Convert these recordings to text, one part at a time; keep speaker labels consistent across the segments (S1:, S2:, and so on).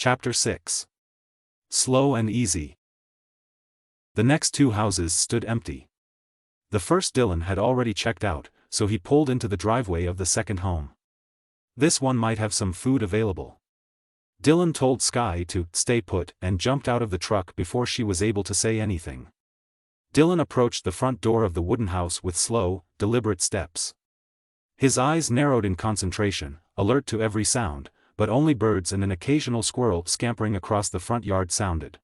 S1: Chapter 6. Slow and Easy. The next two houses stood empty. The first Dylan had already checked out, so he pulled into the driveway of the second home. This one might have some food available. Dylan told Sky to stay put and jumped out of the truck before she was able to say anything. Dylan approached the front door of the wooden house with slow, deliberate steps. His eyes narrowed in concentration, alert to every sound, but only birds and an occasional squirrel scampering across the front yard sounded.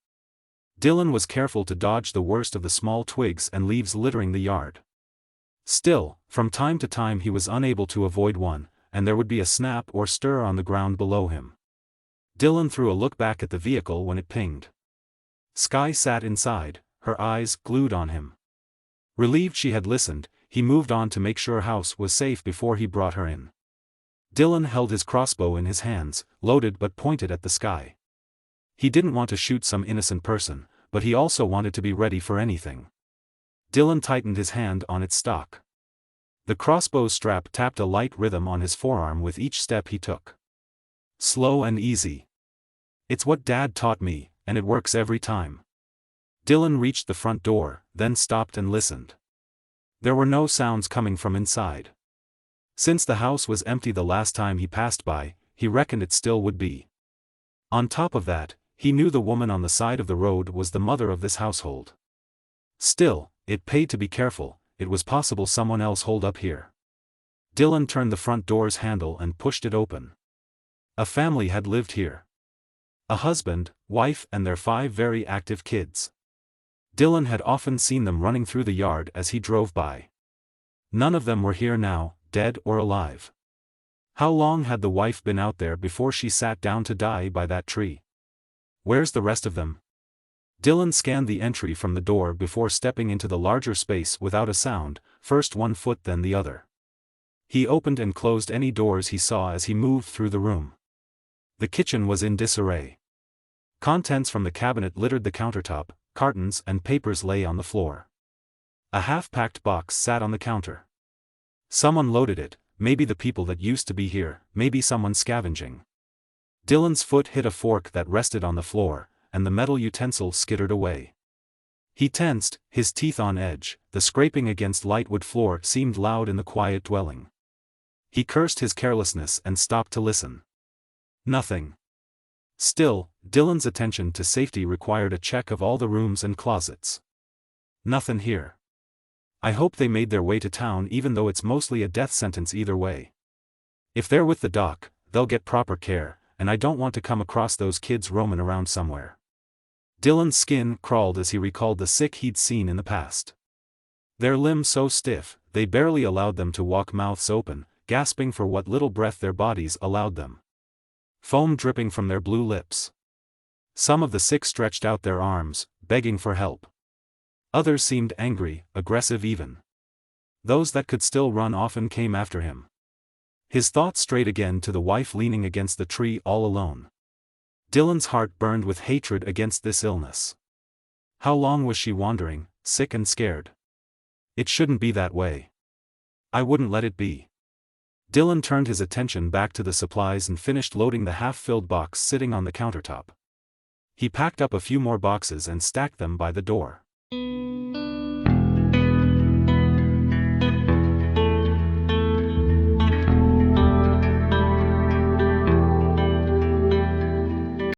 S1: Dylan was careful to dodge the worst of the small twigs and leaves littering the yard. Still, from time to time he was unable to avoid one, and there would be a snap or stir on the ground below him. Dylan threw a look back at the vehicle when it pinged. Sky sat inside, her eyes glued on him. Relieved she had listened, he moved on to make sure house was safe before he brought her in. Dylan held his crossbow in his hands, loaded but pointed at the sky. He didn't want to shoot some innocent person, but he also wanted to be ready for anything. Dylan tightened his hand on its stock. The crossbow strap tapped a light rhythm on his forearm with each step he took. Slow and easy. It's what Dad taught me, and it works every time. Dylan reached the front door, then stopped and listened. There were no sounds coming from inside. Since the house was empty the last time he passed by, he reckoned it still would be. On top of that, he knew the woman on the side of the road was the mother of this household. Still, it paid to be careful, it was possible someone else holed up here. Dylan turned the front door's handle and pushed it open. A family had lived here. A husband, wife and their 5 very active kids. Dylan had often seen them running through the yard as he drove by. None of them were here now, dead or alive. How long had the wife been out there before she sat down to die by that tree? Where's the rest of them? Dylan scanned the entry from the door before stepping into the larger space without a sound, first one foot then the other. He opened and closed any doors he saw as he moved through the room. The kitchen was in disarray. Contents from the cabinet littered the countertop, cartons and papers lay on the floor. A half-packed box sat on the counter. Someone loaded it, maybe the people that used to be here, maybe someone scavenging. Dylan's foot hit a fork that rested on the floor, and the metal utensil skittered away. He tensed, his teeth on edge, the scraping against light wood floor seemed loud in the quiet dwelling. He cursed his carelessness and stopped to listen. Nothing. Still, Dylan's attention to safety required a check of all the rooms and closets. Nothing here. I hope they made their way to town even though it's mostly a death sentence either way. If they're with the doc, they'll get proper care, and I don't want to come across those kids roaming around somewhere. Dylan's skin crawled as he recalled the sick he'd seen in the past. Their limbs so stiff, they barely allowed them to walk mouths open, gasping for what little breath their bodies allowed them. Foam dripping from their blue lips. Some of the sick stretched out their arms, begging for help. Others seemed angry, aggressive even. Those that could still run often came after him. His thoughts strayed again to the wife leaning against the tree all alone. Dylan's heart burned with hatred against this illness. How long was she wandering, sick and scared? It shouldn't be that way. I wouldn't let it be. Dylan turned his attention back to the supplies and finished loading the half-filled box sitting on the countertop. He packed up a few more boxes and stacked them by the door.